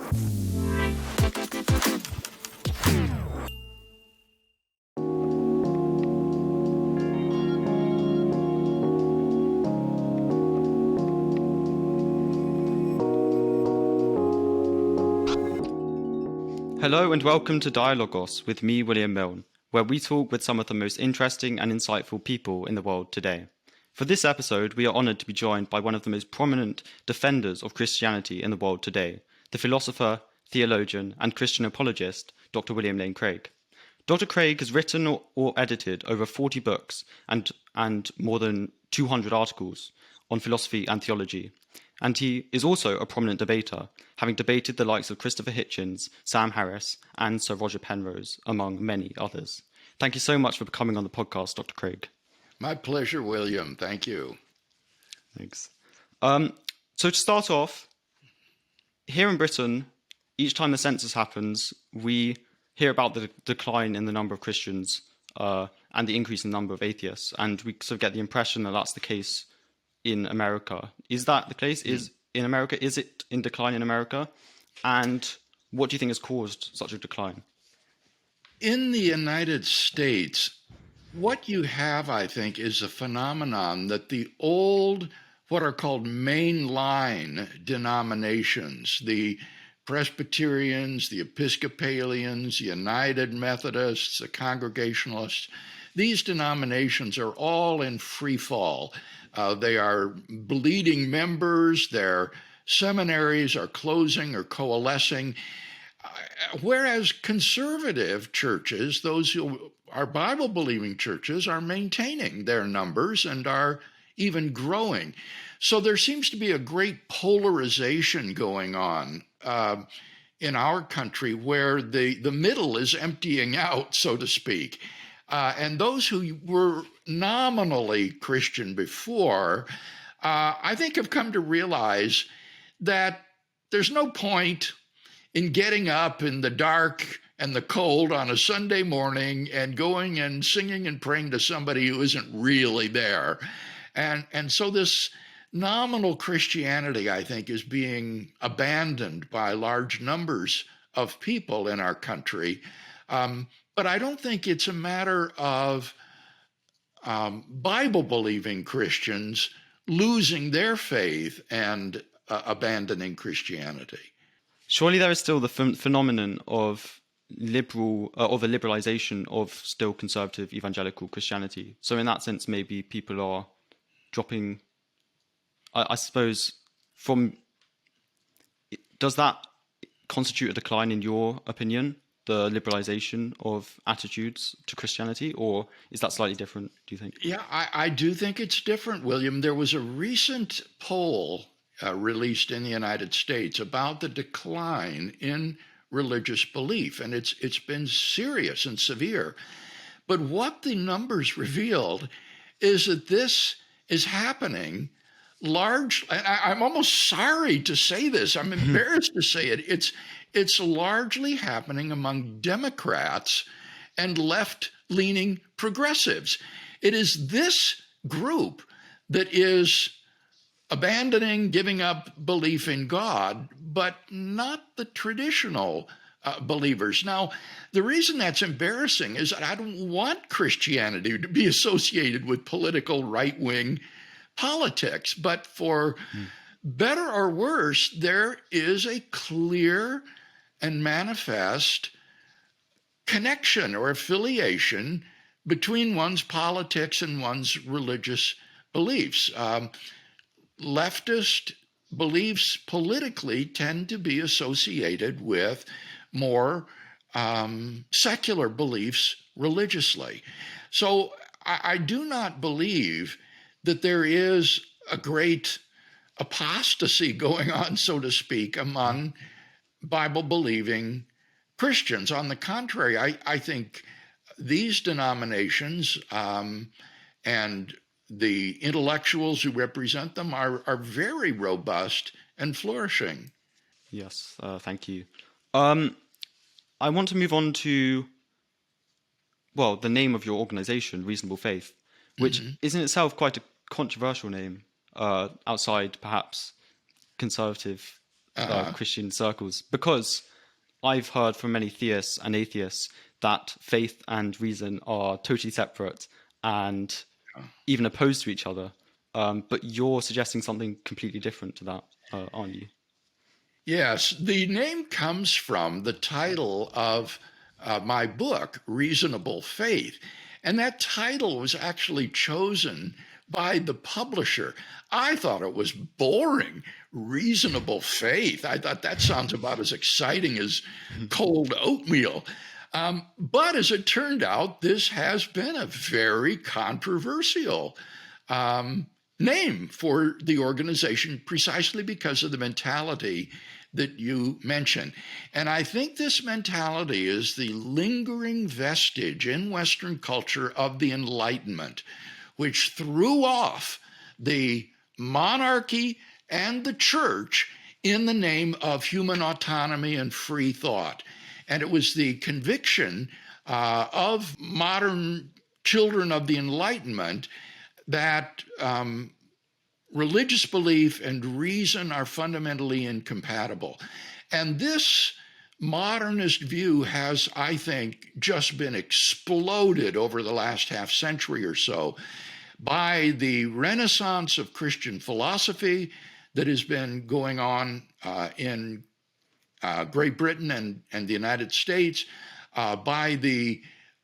Hello and welcome to Dialogos with me, William Milne, where we talk with some of the most interesting and insightful people in the world today. For this episode, we are honoured to be joined by one of the most prominent defenders of Christianity in the world today, the philosopher, theologian, and Christian apologist, Dr. William Lane Craig. Dr. Craig has written or edited over 40 books and more than 200 articles on philosophy and theology. And he is also a prominent debater, having debated the likes of Christopher Hitchens, Sam Harris, and Sir Roger Penrose, among many others. Thank you so much for coming on the podcast, Dr. Craig. My pleasure, William. Thank you. Thanks. So to start off, here in Britain, each time the census happens, we hear about the decline in the number of Christians and the increase in the number of atheists, and we sort of get the impression that that's the case in America. Is that the case? Is it in decline in America? And what do you think has caused such a decline? In the United States, what you have, I think, is a phenomenon that the old, what are called mainline denominations, the Presbyterians, the Episcopalians, the United Methodists, the Congregationalists, these denominations are all in free fall. They are bleeding members, their seminaries are closing or coalescing, whereas conservative churches, those who are Bible-believing churches, are maintaining their numbers and are even growing. So there seems to be a great polarization going on in our country where the middle is emptying out, so to speak. And those who were nominally Christian before, I think have come to realize that there's no point in getting up in the dark and the cold on a Sunday morning and going and singing and praying to somebody who isn't really there. And so this nominal Christianity, I think, is being abandoned by large numbers of people in our country. But I don't think it's a matter of Bible-believing Christians losing their faith and abandoning Christianity. Surely there is still the phenomenon of a liberalization of still conservative evangelical Christianity. So in that sense, maybe people are dropping, I suppose, does that constitute a decline in your opinion? The liberalization of attitudes to Christianity, or is that slightly different, do you think? Yeah, I do think it's different, William. There was a recent poll released in the United States about the decline in religious belief, and it's been serious and severe. But what the numbers revealed is that this is happening largely, I'm almost sorry to say this, I'm embarrassed to say it, it's largely happening among Democrats and left-leaning progressives. It is this group that is abandoning, giving up belief in God, but not the traditional believers. Now, the reason that's embarrassing is that I don't want Christianity to be associated with political right-wing politics, but for better or worse, there is a clear and manifest connection or affiliation between one's politics and one's religious beliefs. Leftist beliefs politically tend to be associated with more secular beliefs religiously. So I do not believe that there is a great apostasy going on, so to speak, among Bible-believing Christians. On the contrary, I think these denominations and the intellectuals who represent them are very robust and flourishing. Yes, thank you. I want to move on to, well, the name of your organization, Reasonable Faith, which is in itself quite a controversial name outside perhaps conservative Christian circles, because I've heard from many theists and atheists that faith and reason are totally separate and even opposed to each other. But you're suggesting something completely different to that, aren't you? Yes, the name comes from the title of my book, Reasonable Faith. And that title was actually chosen by the publisher. I thought it was boring. Reasonable Faith. I thought that sounds about as exciting as cold oatmeal. But as it turned out, this has been a very controversial name for the organization precisely because of the mentality that you mentioned. And I think this mentality is the lingering vestige in Western culture of the Enlightenment, which threw off the monarchy and the church in the name of human autonomy and free thought. And it was the conviction of modern children of the Enlightenment that religious belief and reason are fundamentally incompatible. And this modernist view has, I think, just been exploded over the last half century or so by the renaissance of Christian philosophy that has been going on in Great Britain and the United States, by the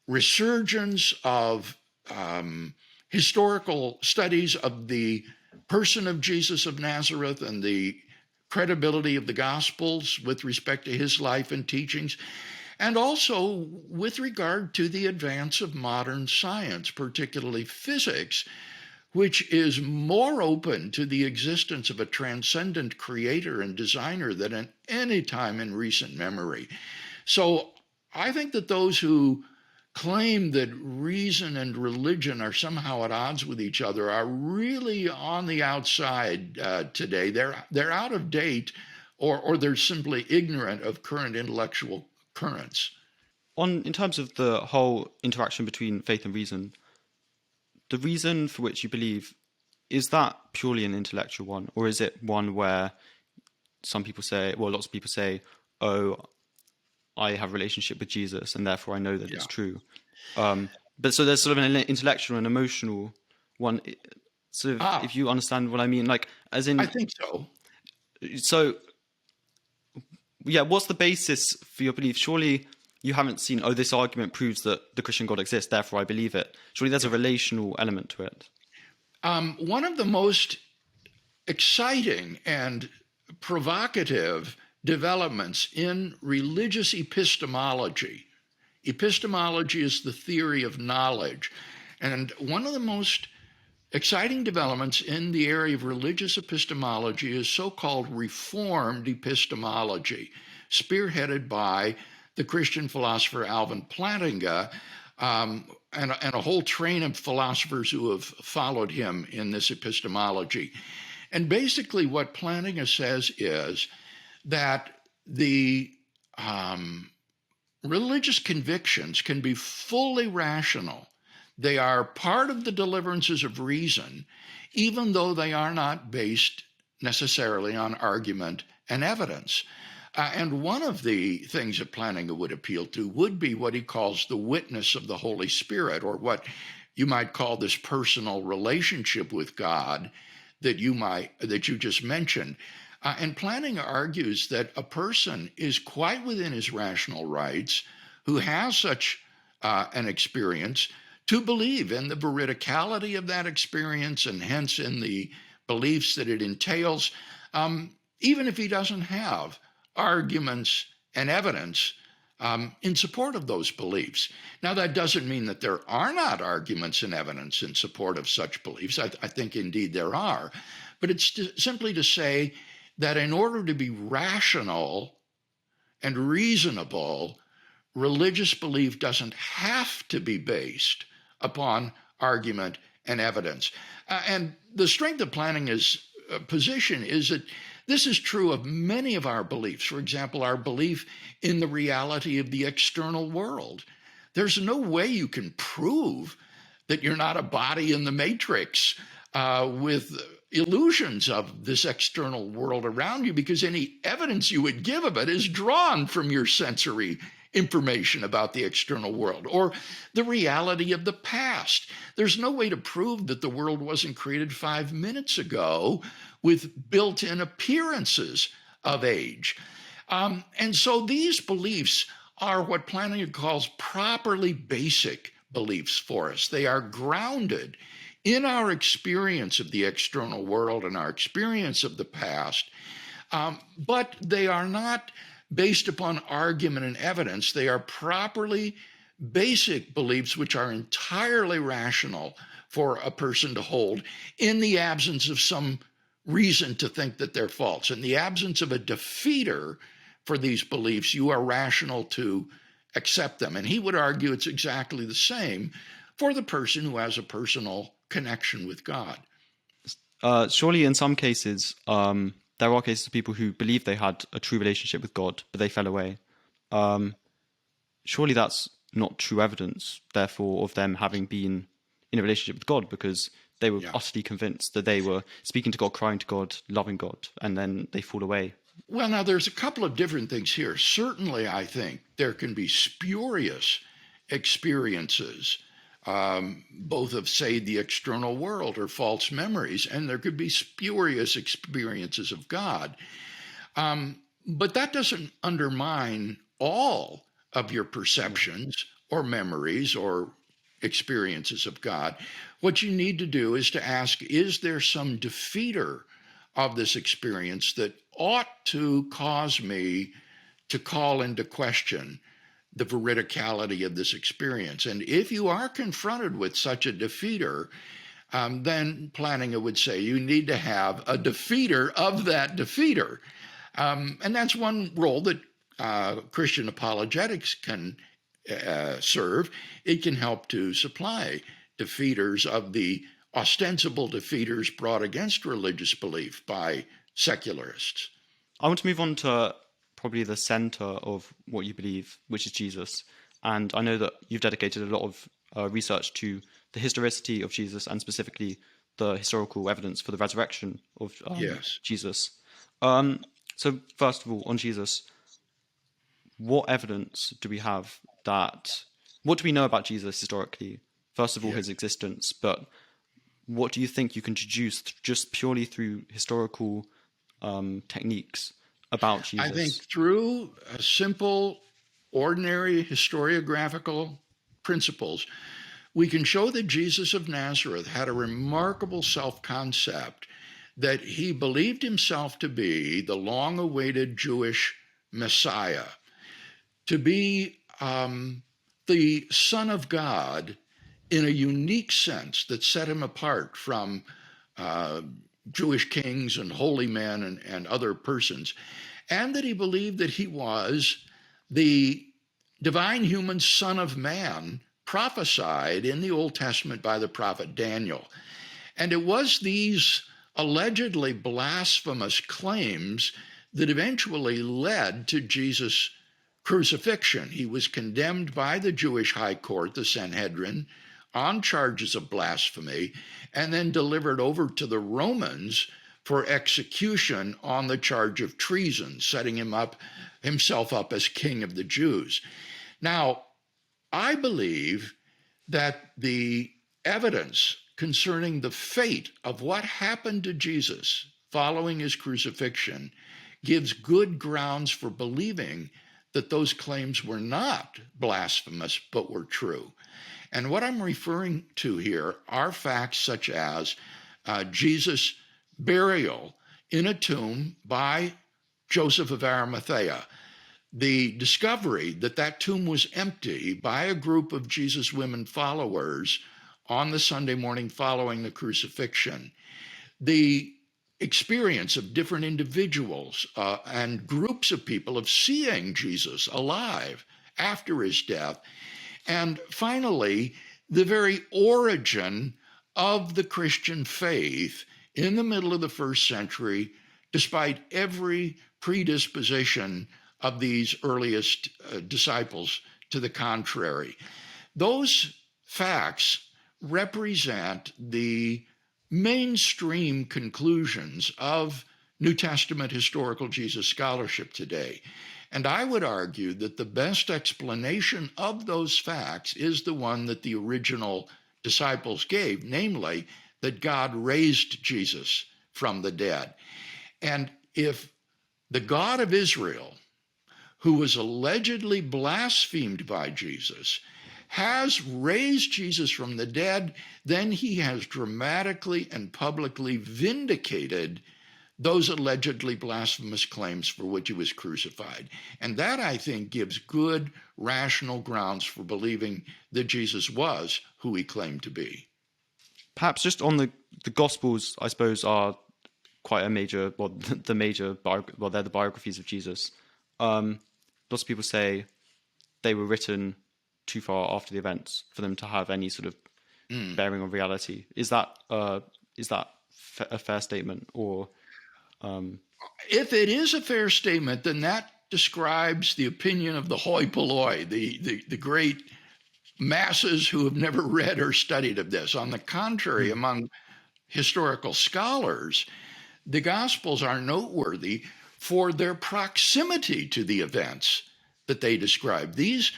resurgence of historical studies of the person of Jesus of Nazareth and the credibility of the Gospels with respect to his life and teachings, and also with regard to the advance of modern science, particularly physics, which is more open to the existence of a transcendent creator and designer than at any time in recent memory. So I think that those who claim that reason and religion are somehow at odds with each other are really on the outside today. They're out of date, or they're simply ignorant of current intellectual currents. In terms of the whole interaction between faith and reason, the reason for which you believe, is that purely an intellectual one, or is it one where lots of people say, oh, I have a relationship with Jesus and therefore I know that it's true. But so there's sort of an intellectual and emotional one. Sort of, if you understand what I mean, like as in, I think so. So, yeah, what's the basis for your belief? Surely you haven't seen, oh, this argument proves that the Christian God exists, therefore I believe it. Surely there's a relational element to it. One of the most exciting and provocative developments in religious epistemology. Epistemology is the theory of knowledge. And one of the most exciting developments in the area of religious epistemology is so-called Reformed epistemology, spearheaded by the Christian philosopher Alvin Plantinga, and a whole train of philosophers who have followed him in this epistemology. And basically what Plantinga says is that the religious convictions can be fully rational. They are part of the deliverances of reason, even though they are not based necessarily on argument and evidence. And one of the things that Plantinga would appeal to would be what he calls the witness of the Holy Spirit, or what you might call this personal relationship with God that you just mentioned. And Plantinga argues that a person is quite within his rational rights who has such an experience to believe in the veridicality of that experience and hence in the beliefs that it entails, even if he doesn't have arguments and evidence in support of those beliefs. Now, that doesn't mean that there are not arguments and evidence in support of such beliefs. I think indeed there are, but it's simply to say that in order to be rational and reasonable, religious belief doesn't have to be based upon argument and evidence. And the strength of Plantinga's position is that this is true of many of our beliefs. For example, our belief in the reality of the external world. There's no way you can prove that you're not a body in the matrix with illusions of this external world around you, because any evidence you would give of it is drawn from your sensory information about the external world or the reality of the past. There's no way to prove that the world wasn't created 5 minutes ago with built-in appearances of age. And so these beliefs are what Plantinga calls properly basic beliefs for us. They are grounded in our experience of the external world and our experience of the past, but they are not based upon argument and evidence. They are properly basic beliefs which are entirely rational for a person to hold in the absence of some reason to think that they're false. In the absence of a defeater for these beliefs, you are rational to accept them. And he would argue it's exactly the same for the person who has a personal connection with God. Surely in some cases, there are cases of people who believe they had a true relationship with God, but they fell away. Surely that's not true evidence, therefore, of them having been in a relationship with God, because they were utterly convinced that they were speaking to God, crying to God, loving God, and then they fall away. Well, now there's a couple of different things here. Certainly, I think there can be spurious experiences, both of, say, the external world or false memories, and there could be spurious experiences of God. But that doesn't undermine all of your perceptions or memories or experiences of God. What you need to do is to ask, is there some defeater of this experience that ought to cause me to call into question the veridicality of this experience? And if you are confronted with such a defeater, then Plantinga would say you need to have a defeater of that defeater. And that's one role that Christian apologetics can serve. It can help to supply defeaters of the ostensible defeaters brought against religious belief by secularists. I want to move on to probably the center of what you believe, which is Jesus. And I know that you've dedicated a lot of research to the historicity of Jesus and specifically the historical evidence for the resurrection of Jesus. So first of all, on Jesus, what evidence do we have what do we know about Jesus historically? First of all, his existence, but what do you think you can deduce just purely through historical techniques about Jesus? I think through simple, ordinary historiographical principles, we can show that Jesus of Nazareth had a remarkable self-concept, that he believed himself to be the long-awaited Jewish Messiah, to be the Son of God in a unique sense that set him apart from Jewish kings and holy men and other persons, and that he believed that he was the divine human Son of Man prophesied in the Old Testament by the prophet Daniel. And it was these allegedly blasphemous claims that eventually led to Jesus' crucifixion. He was condemned by the Jewish high court, the Sanhedrin, on charges of blasphemy, and then delivered over to the Romans for execution on the charge of treason, setting himself up as king of the Jews. Now, I believe that the evidence concerning the fate of what happened to Jesus following his crucifixion gives good grounds for believing that those claims were not blasphemous, but were true. And what I'm referring to here are facts such as Jesus' burial in a tomb by Joseph of Arimathea, the discovery that that tomb was empty by a group of Jesus' women followers on the Sunday morning following the crucifixion, the experience of different individuals and groups of people of seeing Jesus alive after his death, and finally, the very origin of the Christian faith in the middle of the first century, despite every predisposition of these earliest disciples to the contrary. Those facts represent the mainstream conclusions of New Testament historical Jesus scholarship today. And I would argue that the best explanation of those facts is the one that the original disciples gave, namely that God raised Jesus from the dead. And if the God of Israel, who was allegedly blasphemed by Jesus, has raised Jesus from the dead, then he has dramatically and publicly vindicated those allegedly blasphemous claims for which he was crucified. And that, I think, gives good, rational grounds for believing that Jesus was who he claimed to be. Perhaps just on the Gospels, I suppose, are quite a major, well, they're the biographies of Jesus. Lots of people say they were written too far after the events for them to have any sort of bearing on reality. Is that a fair statement, or? If it is a fair statement, then that describes the opinion of the hoi polloi, the great masses who have never read or studied of this. On the contrary, among historical scholars, the Gospels are noteworthy for their proximity to the events that they describe. These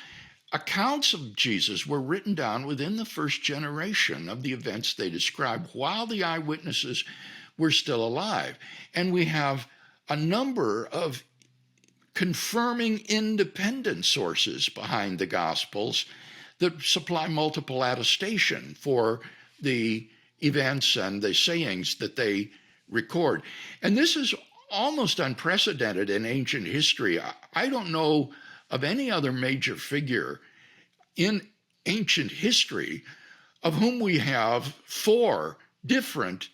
accounts of Jesus were written down within the first generation of the events they describe, while the eyewitnesses were still alive. And we have a number of confirming independent sources behind the Gospels that supply multiple attestation for the events and the sayings that they record. And this is almost unprecedented in ancient history. I don't know of any other major figure in ancient history of whom we have 4 different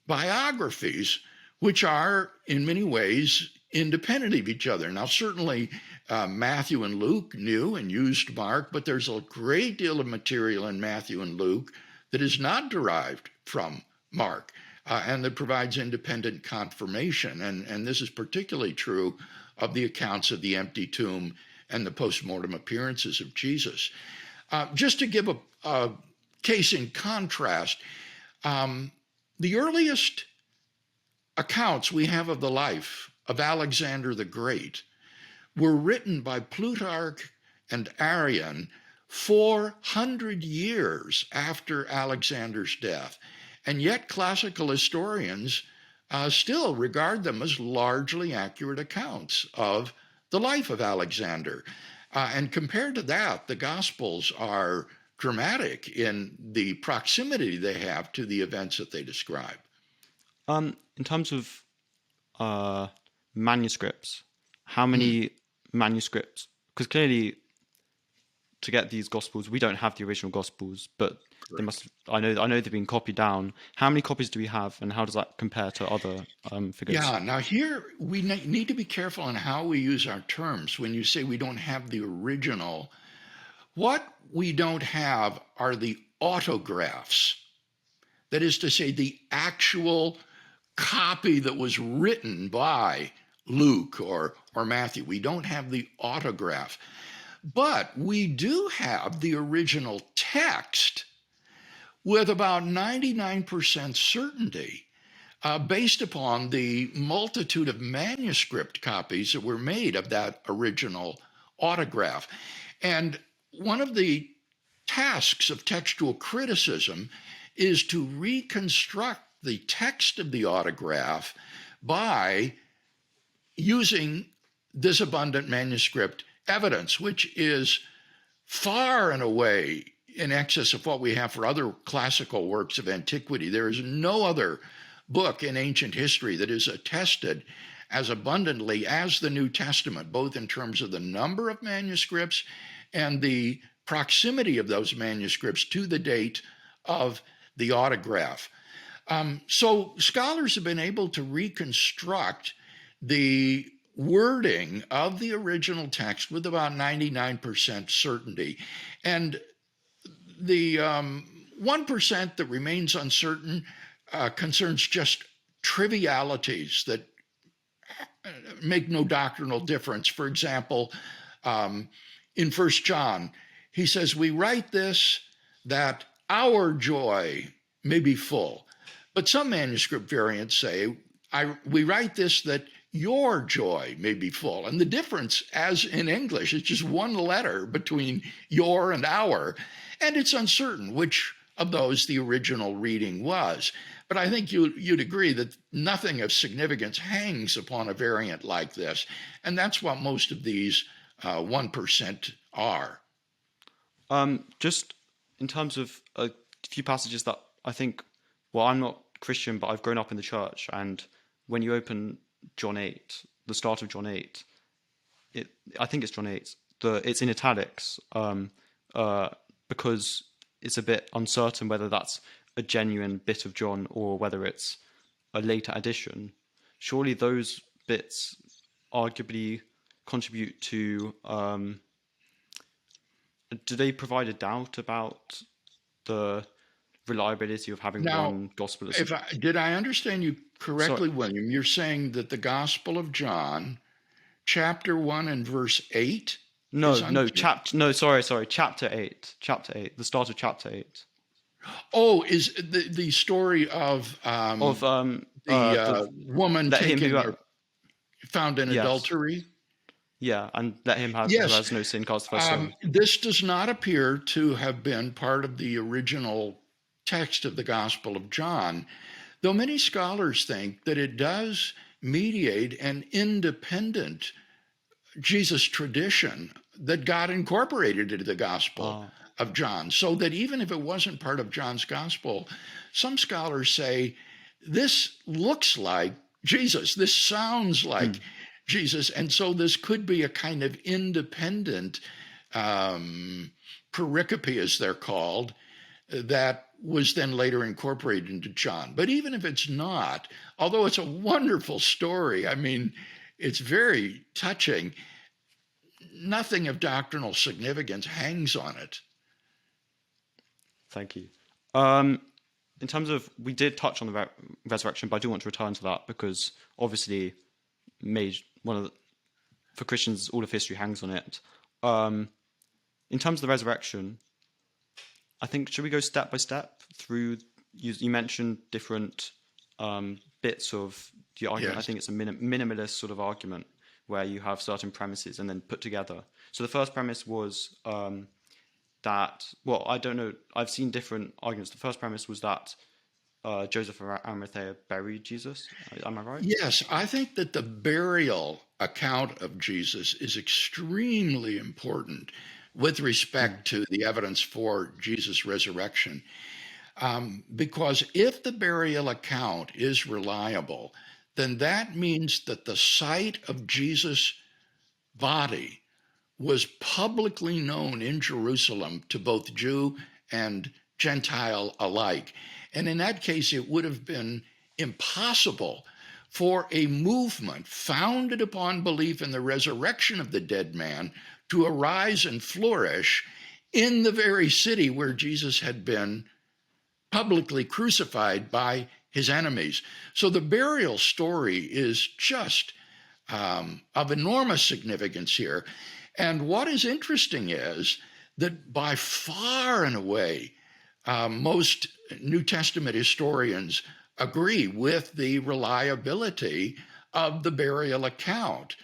biographies, which are in many ways independent of each other. Now, certainly Matthew and Luke knew and used Mark, but there's a great deal of material in Matthew and Luke that is not derived from Mark and that provides independent confirmation. And this is particularly true of the accounts of the empty tomb and the post-mortem appearances of Jesus. Just to give a case in contrast, the earliest accounts we have of the life of Alexander the Great were written by Plutarch and Arrian 400 years after Alexander's death. And yet classical historians still regard them as largely accurate accounts of the life of Alexander. And compared to that, the Gospels are dramatic in the proximity they have to the events that they describe. In terms of manuscripts, how many manuscripts? Because clearly, to get these Gospels, we don't have the original Gospels, but they must. I know they've been copied down. How many copies do we have, and how does that compare to other figures? Yeah, now here we need to be careful on how we use our terms. When you say we don't have the original, what we don't have are the autographs. That is to say, the actual copy that was written by Luke or Matthew. We don't have the autograph. But we do have the original text with about 99% certainty, based upon the multitude of manuscript copies that were made of that original autograph. And one of the tasks of textual criticism is to reconstruct the text of the autograph by using this abundant manuscript evidence, which is far and away in excess of what we have for other classical works of antiquity. There is no other book in ancient history that is attested as abundantly as the New Testament, both in terms of the number of manuscripts and the proximity of those manuscripts to the date of the autograph. So scholars have been able to reconstruct the wording of the original text with about 99% certainty. And the 1% that remains uncertain concerns just trivialities that make no doctrinal difference. For example, in 1 John, he says, "We write this that our joy may be full." But some manuscript variants say, we write this that your joy may be full. And the difference, as in English, is just one letter between your and our. And it's uncertain which of those the original reading was. But I think you'd agree that nothing of significance hangs upon a variant like this. And that's what most of these 1% are. Just in terms of a few passages that I think, well, I'm not Christian, but I've grown up in the church, and when you open John 8, the start of John 8, I think it's John 8, it's in italics, because it's a bit uncertain whether that's a genuine bit of John or whether it's a later addition. Surely those bits arguably contribute to, do they provide a doubt about the reliability of having one gospel? Did I understand you correctly, Sorry. William? You're saying that the Gospel of John, chapter 1 and verse 8? Chapter 8. Chapter 8. The start of chapter 8. Oh, is the story of the woman found in adultery? Yeah, and let him who has no sin cast the first stone. This does not appear to have been part of the original text of the Gospel of John, though many scholars think that it does mediate an independent Jesus tradition that God incorporated into the Gospel of John, so that even if it wasn't part of John's Gospel, some scholars say this looks like Jesus, this sounds like Jesus, and so this could be a kind of independent pericope, as they're called, that was then later incorporated into John. But even if it's not, although it's a wonderful story, I mean, it's very touching, nothing of doctrinal significance hangs on it. Thank you. In terms of, we did touch on the resurrection, but I do want to return to that because obviously for Christians, all of history hangs on it. In terms of the resurrection, I think, should we go step by step through, you mentioned different bits of the argument. Yes. I think it's a minimalist sort of argument where you have certain premises and then put together. So the first premise was that, well, I don't know, I've seen different arguments. The first premise was that Joseph of Arimathea buried Jesus. Am I right? Yes, I think that the burial account of Jesus is extremely important with respect to the evidence for Jesus' resurrection. Because if the burial account is reliable, then that means that the site of Jesus' body was publicly known in Jerusalem to both Jew and Gentile alike. And in that case, it would have been impossible for a movement founded upon belief in the resurrection of the dead man to arise and flourish in the very city where Jesus had been publicly crucified by his enemies. So the burial story is just of enormous significance here. And what is interesting is that by far and away, most New Testament historians agree with the reliability of the burial account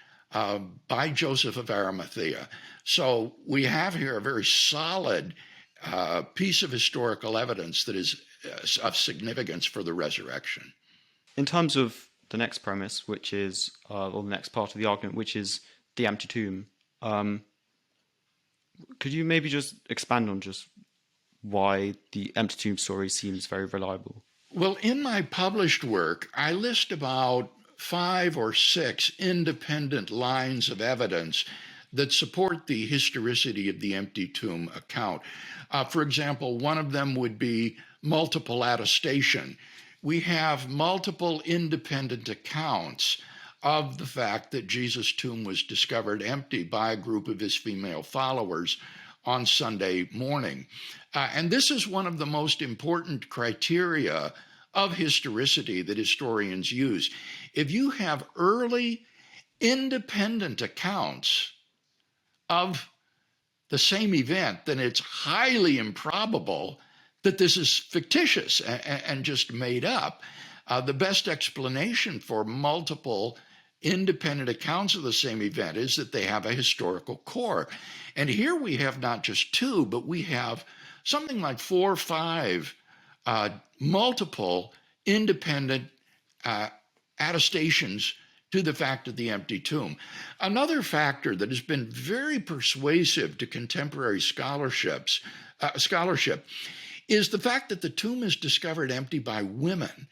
by Joseph of Arimathea. So we have here a very solid piece of historical evidence that is of significance for the resurrection. In terms of the next premise, which is, or the next part of the argument, which is the empty tomb, could you maybe just expand on just why the empty tomb story seems very reliable? Well, in my published work, I list about 5 or 6 independent lines of evidence that support the historicity of the empty tomb account. For example, one of them would be multiple attestation. We have multiple independent accounts of the fact that Jesus' tomb was discovered empty by a group of his female followers on Sunday morning. And this is one of the most important criteria of historicity that historians use. If you have early independent accounts of the same event, then it's highly improbable that this is fictitious and just made up. The best explanation for multiple independent accounts of the same event is that they have a historical core. And here we have not just two, but we have something like 4 or 5 multiple independent attestations to the fact of the empty tomb. Another factor that has been very persuasive to contemporary scholarship is the fact that the tomb is discovered empty by women.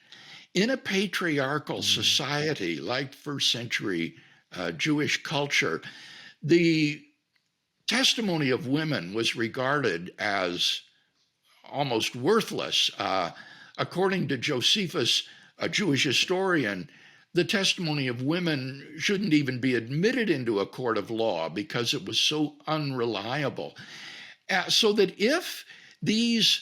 In a patriarchal society like first century Jewish culture, the testimony of women was regarded as almost worthless. According to Josephus, a Jewish historian, the testimony of women shouldn't even be admitted into a court of law because it was so unreliable. So that if these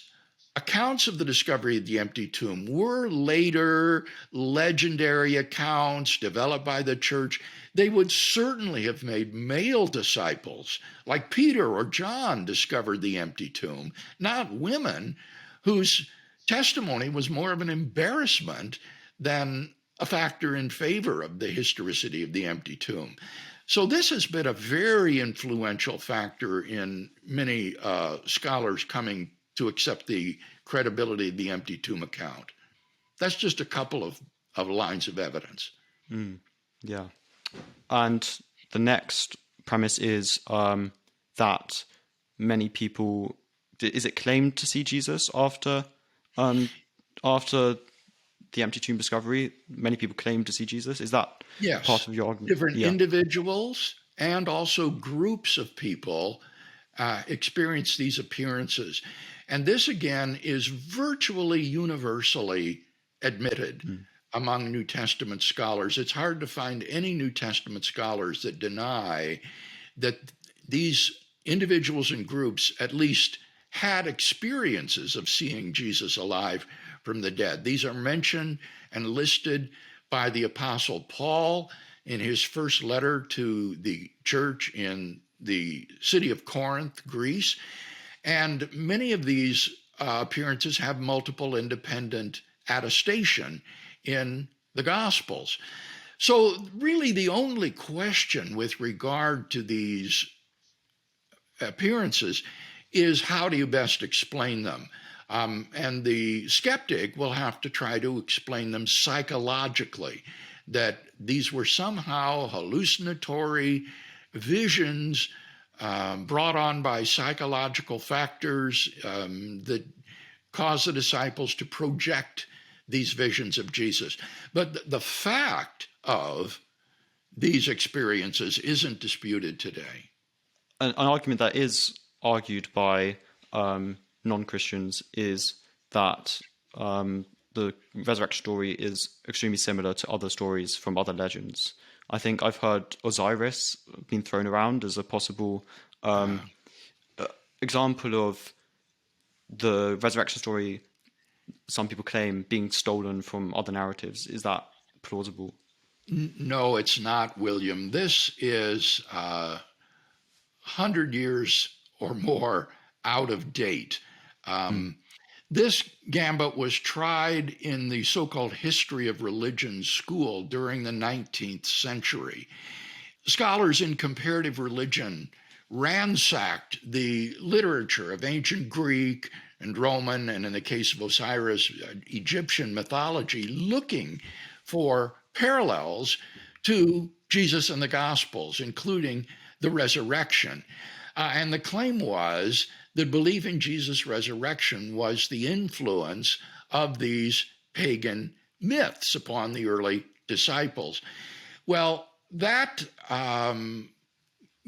accounts of the discovery of the empty tomb were later legendary accounts developed by the church, they would certainly have made male disciples, like Peter or John, discovered the empty tomb, not women whose testimony was more of an embarrassment than a factor in favor of the historicity of the empty tomb. So this has been a very influential factor in many scholars coming to accept the credibility of the empty tomb account. That's just a couple of lines of evidence. Yeah. And the next premise is that many people, is it claimed to see Jesus after the empty tomb discovery? Many people claim to see Jesus. Is that part of your argument? Different individuals and also groups of people experience these appearances. And this, again, is virtually universally admitted among New Testament scholars. It's hard to find any New Testament scholars that deny that these individuals and groups at least had experiences of seeing Jesus alive from the dead. These are mentioned and listed by the Apostle Paul in his first letter to the church in the city of Corinth, Greece. And many of these appearances have multiple independent attestation in the Gospels. So really the only question with regard to these appearances is how do you best explain them? And the skeptic will have to try to explain them psychologically, that these were somehow hallucinatory visions brought on by psychological factors that cause the disciples to project these visions of Jesus. But the fact of these experiences isn't disputed today. An argument that is argued by non-Christians is that the resurrection story is extremely similar to other stories from other legends. I think I've heard Osiris being thrown around as a possible example of the resurrection story, some people claim, being stolen from other narratives. Is that plausible? No, it's not, William. This is 100 years or more out of date. This gambit was tried in the so-called history of religion school during the 19th century. Scholars in comparative religion ransacked the literature of ancient Greek and Roman, and in the case of Osiris, Egyptian mythology, looking for parallels to Jesus and the Gospels, including the resurrection. And the claim was that believing Jesus' resurrection was the influence of these pagan myths upon the early disciples. Well, that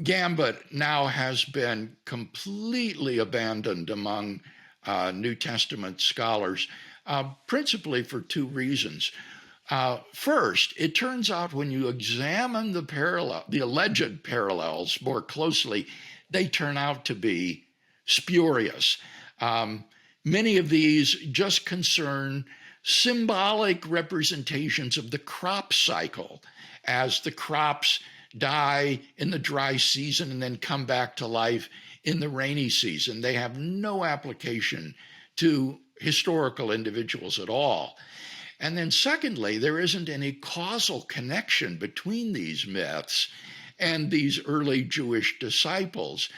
gambit now has been completely abandoned among New Testament scholars, principally for 2 reasons. First, it turns out when you examine the alleged parallels more closely, they turn out to be spurious. Many of these just concern symbolic representations of the crop cycle as the crops die in the dry season and then come back to life in the rainy season. They have no application to historical individuals at all. And then secondly, there isn't any causal connection between these myths and these early Jewish disciples.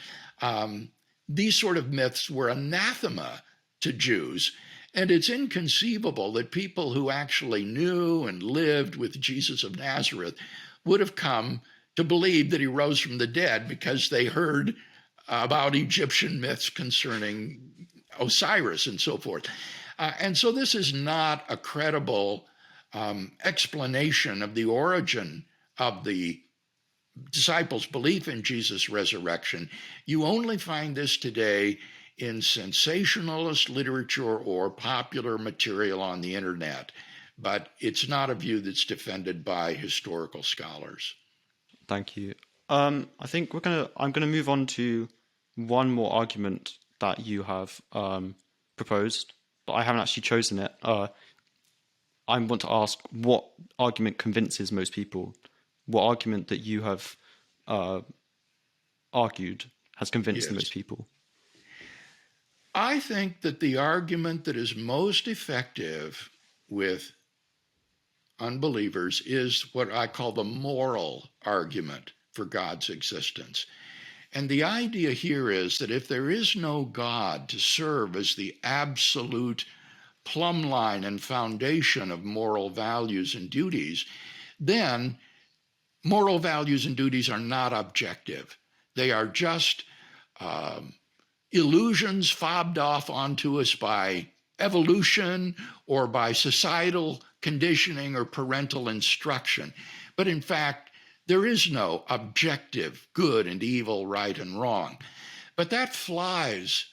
These sort of myths were anathema to Jews, and it's inconceivable that people who actually knew and lived with Jesus of Nazareth would have come to believe that he rose from the dead because they heard about Egyptian myths concerning Osiris and so forth. And so this is not a credible explanation of the origin of the disciples' belief in Jesus' resurrection. You only find this today in sensationalist literature or popular material on the internet, but it's not a view that's defended by historical scholars. Thank you. I think I'm gonna move on to one more argument that you have proposed, but I haven't actually chosen it. I want to ask what argument convinces most people. What argument that you have argued has convinced the most people? I think that the argument that is most effective with unbelievers is what I call the moral argument for God's existence. And the idea here is that if there is no God to serve as the absolute plumb line and foundation of moral values and duties, then moral values and duties are not objective. They are just illusions fobbed off onto us by evolution or by societal conditioning or parental instruction. But in fact, there is no objective good and evil, right and wrong. But that flies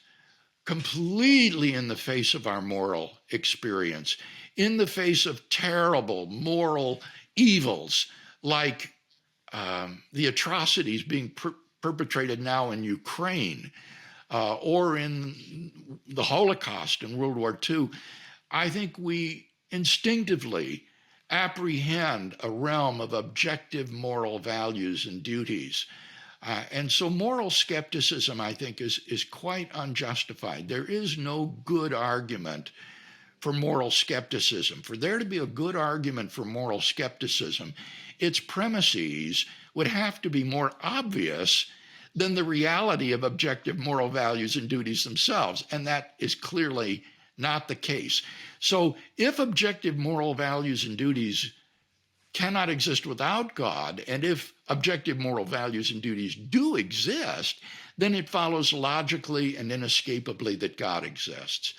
completely in the face of our moral experience, in the face of terrible moral evils like the atrocities being perpetrated now in Ukraine or in the Holocaust and World War II. I think we instinctively apprehend a realm of objective moral values and duties. And so moral skepticism, I think, is quite unjustified. There is no good argument for moral skepticism. For there to be a good argument for moral skepticism, its premises would have to be more obvious than the reality of objective moral values and duties themselves. And that is clearly not the case. So if objective moral values and duties cannot exist without God, and if objective moral values and duties do exist, then it follows logically and inescapably that God exists.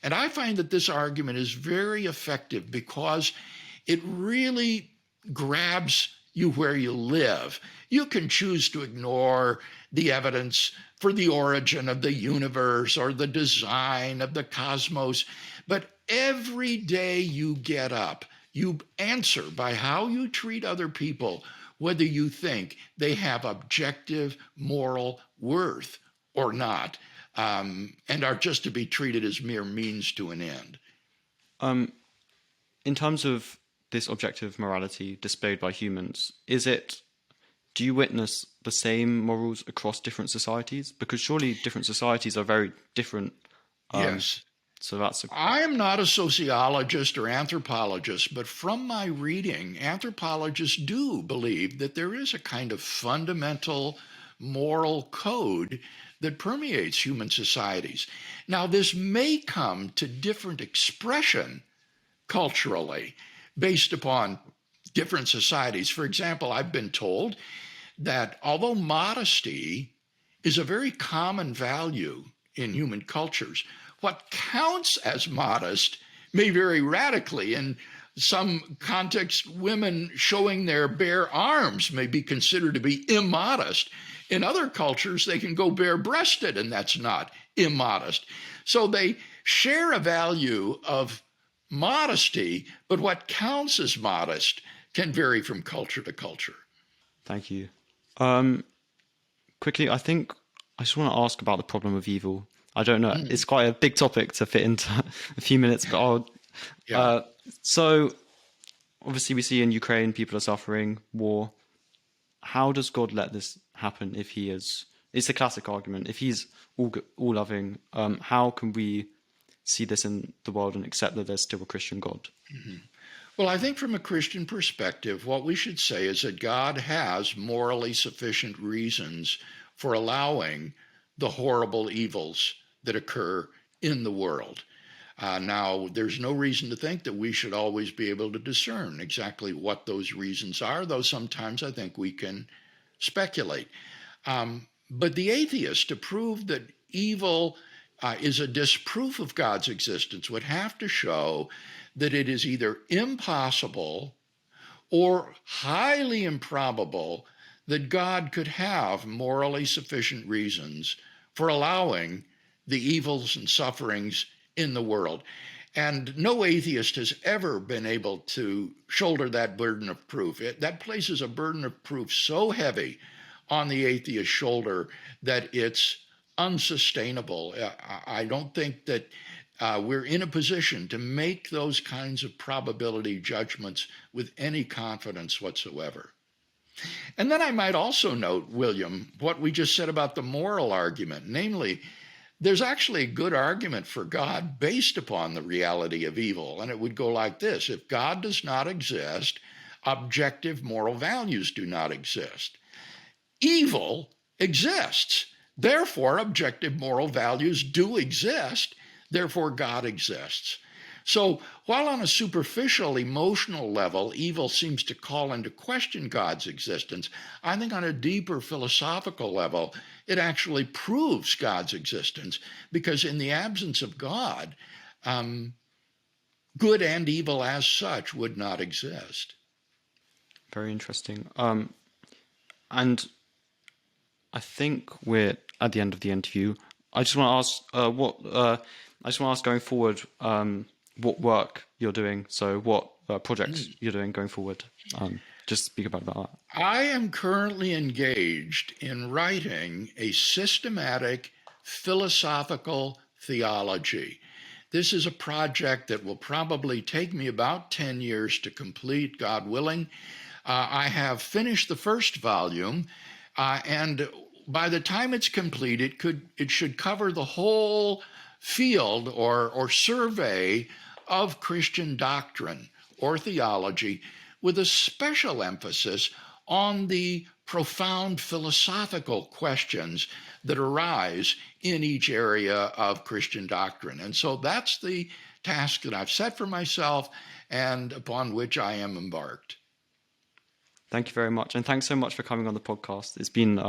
And I find that this argument is very effective because it really grabs you where you live. You can choose to ignore the evidence for the origin of the universe or the design of the cosmos, but every day you get up, you answer by how you treat other people, whether you think they have objective moral worth or not, and are just to be treated as mere means to an end. In terms of this objective morality displayed by humans, do you witness the same morals across different societies? Because surely different societies are very different. Yes. So I am not a sociologist or anthropologist, but from my reading, anthropologists do believe that there is a kind of fundamental moral code that permeates human societies. Now, this may come to different expression culturally based upon different societies. For example, I've been told that although modesty is a very common value in human cultures, what counts as modest may vary radically. In some contexts, women showing their bare arms may be considered to be immodest. In other cultures, they can go bare-breasted, and that's not immodest. So they share a value of modesty, but what counts as modest can vary from culture to culture. Thank you. Quickly, I think I just want to ask about the problem of evil. I don't know. It's quite a big topic to fit into a few minutes, but so obviously we see in Ukraine people are suffering war. How does God let this happen if it's a classic argument, if he's all loving, how can we see this in the world and accept that there's still a Christian God? Well, I think from a Christian perspective, what we should say is that God has morally sufficient reasons for allowing the horrible evils that occur in the world. Now, there's no reason to think that we should always be able to discern exactly what those reasons are, though sometimes I think we can speculate. But the atheist, to prove that evil is a disproof of God's existence, would have to show that it is either impossible or highly improbable that God could have morally sufficient reasons for allowing the evils and sufferings in the world. And no atheist has ever been able to shoulder that burden of proof. That places a burden of proof so heavy on the atheist's shoulder that it's unsustainable. I don't think that we're in a position to make those kinds of probability judgments with any confidence whatsoever. And then I might also note, William, what we just said about the moral argument, namely, there's actually a good argument for God based upon the reality of evil. And it would go like this: if God does not exist, objective moral values do not exist. Evil exists. Therefore, objective moral values do exist. Therefore, God exists. So while on a superficial emotional level, evil seems to call into question God's existence, I think on a deeper philosophical level, it actually proves God's existence, because in the absence of God, good and evil as such would not exist. Very interesting. And I think we're at the end of the interview. I just want to ask going forward, what work you're doing. So what projects you're doing going forward. Just speak about that. I am currently engaged in writing a systematic philosophical theology. This is a project that will probably take me about 10 years to complete, God willing. I have finished the first volume, and by the time it's complete, it should cover the whole field or survey of Christian doctrine or theology, with a special emphasis on the profound philosophical questions that arise in each area of Christian doctrine. And so that's the task that I've set for myself and upon which I am embarked. Thank you very much. And thanks so much for coming on the podcast. It's been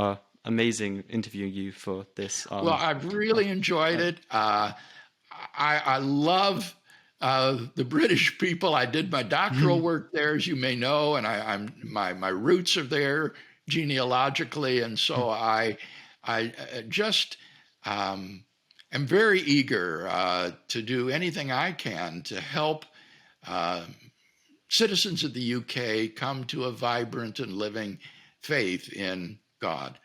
amazing interviewing you for this. Well, I've really enjoyed it. I love the British people. I did my doctoral work there, as you may know, and my roots are there genealogically, and so I just am very eager to do anything I can to help citizens of the UK come to a vibrant and living faith in God.